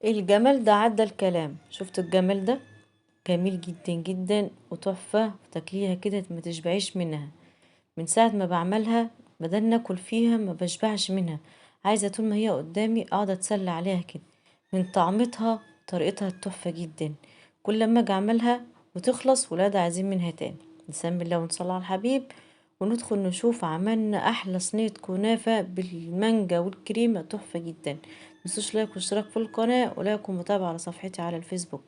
الجمال ده عدى الكلام. شفت الجمال ده؟ جميل جدا جدا وتحفة، تاكليها كده ما تشبعيش منها. من ساعة ما بعملها بدل ناكل فيها ما بشبعش منها، عايزة طول ما هي قدامي اقعد اتسلى عليها كده من طعمتها. طريقتها تحفة جدا. كل لما اجي اعملها وتخلص ولاد عايزين منها تاني. نسمي الله ونصلي على الحبيب وندخل نشوف عملنا احلى صينية كنافة بالمانجا والكريمة، تحفة جدا. متنسوش لايك واشتراك في القناة ولايك ومتابعة على صفحتي على الفيسبوك.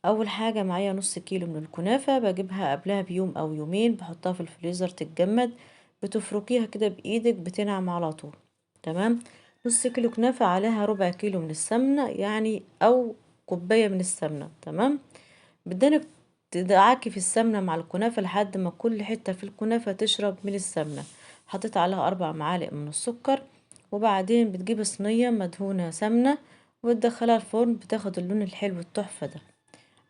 اول حاجة معايا نص كيلو من الكنافة، بجيبها قبلها بيوم او يومين، بحطها في الفريزر تتجمد، بتفركيها كده بايدك بتنعم على طول. تمام. نص كيلو كنافة عليها ربع كيلو من السمنة يعني، او كوباية من السمنة. تمام. بدانك تدعكي في السمنة مع الكنافة لحد ما كل حتة في الكنافة تشرب من السمنة. حطيت عليها 4 معالق من السكر، وبعدين بتجيب صينية مدهونة سمنة وتدخلها الفرن، بتاخد اللون الحلو التحفة ده.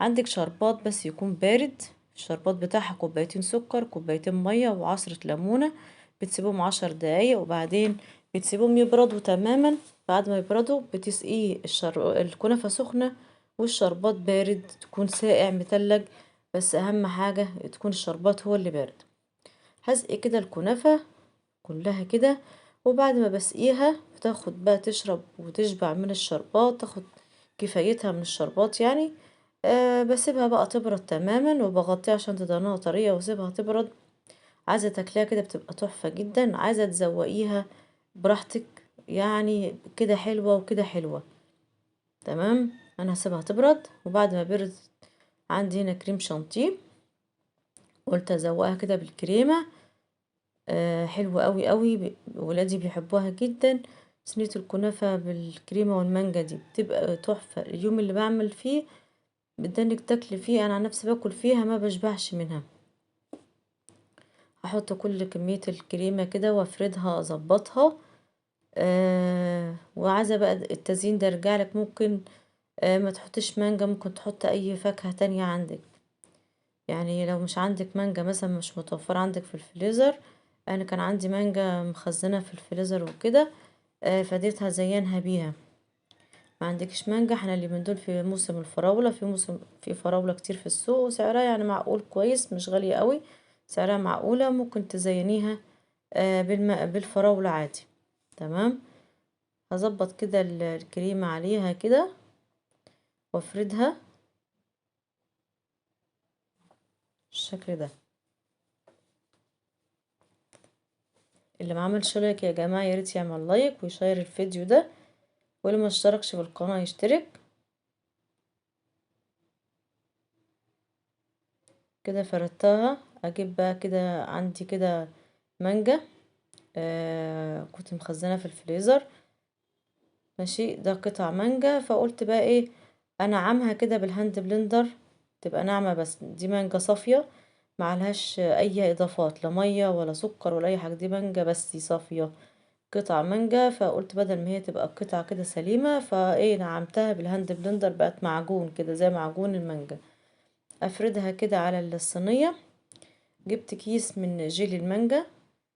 عندك شربات بس يكون بارد. الشربات بتاعها كوبايتين سكر، كوبايتين مية، وعصرة ليمونة. بتسيبهم 10 دقايق وبعدين بتسيبهم يبردوا تماما. بعد ما يبردوا بتسقيه الكنافة سخنة والشربات بارد، تكون ساقع متلج. بس اهم حاجة تكون الشربات هو اللي بارد. هسقي كده الكنافة كلها كده، وبعد ما بسقيها بتاخد بقى تشرب وتشبع من الشربات، تاخد كفايتها من الشربات يعني. بسيبها بقى تبرد تماما وبغطيها عشان تدهنها طرية واسيبها تبرد. عايزة تاكليها كده بتبقى تحفة جدا، عايزة تزوقيها براحتك يعني، كده حلوة وكده حلوة. تمام. انا هسيبها تبرد، وبعد ما برد عندي هنا كريم شانتيه، قلت ازوقها كده بالكريمة. حلوة قوي قوي، ولادي بيحبوها جدا. صينية الكنافة بالكريمة والمانجا دي بتبقى تحفة. اليوم اللي بعمل فيه بدانك تاكلي فيه، انا عن نفسي باكل فيها ما بشبعش منها. هحط كل كمية الكريمة كده وافردها اظبطها. وعايزة بقى التزيين ده يرجعلك، ممكن ما تحطش مانجا، ممكن تحط اي فاكهة تانية عندك. يعني لو مش عندك مانجا مثلا، مش متوفرة عندك في الفريزر، انا كان عندي مانجا مخزنة في الفريزر وكده، فديتها زينها بيها. ما عندكش مانجا، احنا اللي من دول في موسم الفراولة، في موسم في فراولة كتير في السوق، وسعرها يعني معقول كويس، مش غالية قوي. سعرها معقولة، ممكن تزينيها بالفراولة عادي. تمام. هظبط كده الكريمة عليها كده وافردها بالشكل ده. اللي ما عملش لايك يا جماعة ياريت يعمل لايك ويشير الفيديو ده، واللي ما اشتركش في القناة يشترك. كده فردتها. اجيب بقى كده عندي كده مانجا، كنت مخزنة في الفريزر. ماشي، ده قطع مانجا، فقلت بقى ايه، انا عامها كده بالهاند بلندر تبقى ناعمة. بس دي مانجا صافية، معلهاش اي اضافات، لا مية ولا سكر ولا اي حاجة، دي مانجا بس صافية. قطع مانجا، فقلت بدل ما هي تبقى قطعة كده سليمة، فايه نعمتها بالهاند بلندر بقت معجون كده زي معجون المانجا. افردها كده على الصينية. جبت كيس من جيلي المانجا،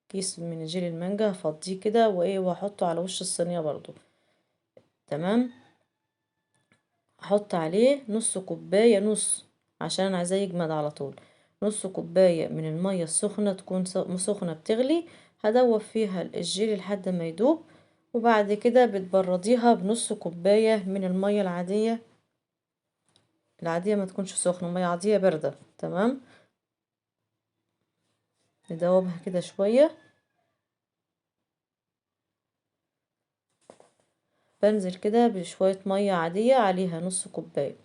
كيس من جيلي المانجا هفضيه كده وايه، واحطه على وش الصينية برضو. تمام. احط عليه نص كوباية، نص، عشان انا عايزاه يجمد على طول. نص كوباية من المية السخنة، تكون سخنة بتغلي. هدوب فيها الجيلي لحد ما يدوب، وبعد كده بتبرديها بنص كوباية من المية العادية. العادية ما تكونش سخنة، مية عادية باردة. تمام. ندوبها كده شوية. بنزل كده بشوية مية عادية عليها نص كوباية.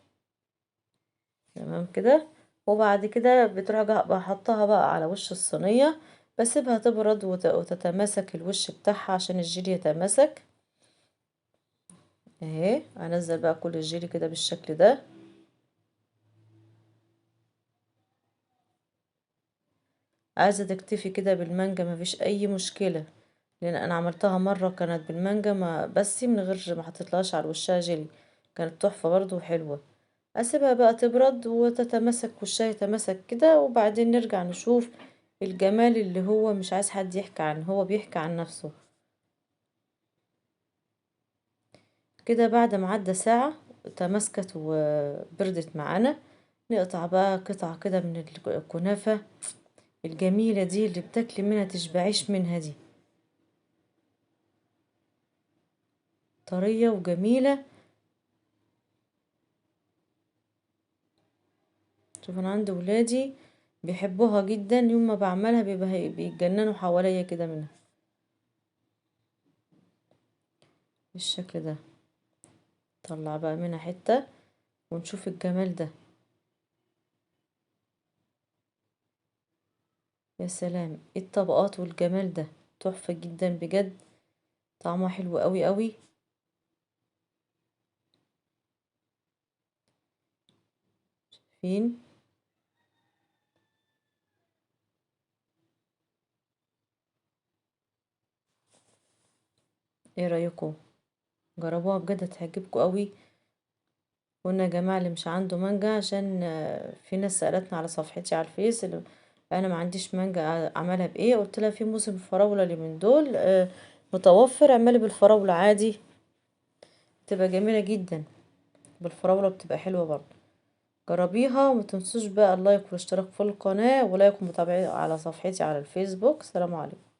تمام كده. وبعد كده بترجع بحطها بقى على وش الصينية، بسيبها تبرد وتتماسك الوش بتاعها عشان الجيلي يتماسك. اهي انزل بقى كل الجيلي كده بالشكل ده. عايزة تكتفي كده بالمانجا مفيش اي مشكلة، لان انا عملتها مرة كانت بالمانجا ما بس من غير ما حطيتلهاش على وشها جيلي، كانت تحفة برضو وحلوة. اسيبها بقى تبرد وتتماسك، وشها يتماسك كده، وبعدين نرجع نشوف الجمال اللي هو مش عايز حد يحكي عنه، هو بيحكي عن نفسه. كده بعد ما عدى ساعة تماسكت وبردت معانا، نقطع بقى قطعة كده من الكنافة الجميلة دي اللي بتاكلي منها تشبعيش منها دي، طرية وجميلة. شوف انا عندي ولادي بيحبوها جدا، يوم ما بعملها بيتجننوا حواليا كده منها بالشكل ده. طلع بقى منها حتة ونشوف الجمال ده. يا سلام، ايه الطبقات والجمال ده، تحفة جدا بجد، طعمها حلو قوي قوي. فين؟ ايه رأيكم؟ جربوها بجد هتعجبكم قوي. قلنا يا جماعة اللي مش عنده مانجا، عشان في ناس سألتنا على صفحتي على الفيس اللي انا ما عنديش مانجا اعملها بايه، قلت لها في موسم الفراولة اللي من دول متوفر، اعملي بالفراولة عادي، تبقى جميلة جدا. بالفراولة بتبقى حلوة برضه. جربيها وما تنسوش بقى اللايك والاشتراك في القناة، ولايك ومتابعة على صفحتي على الفيسبوك. سلام عليكم.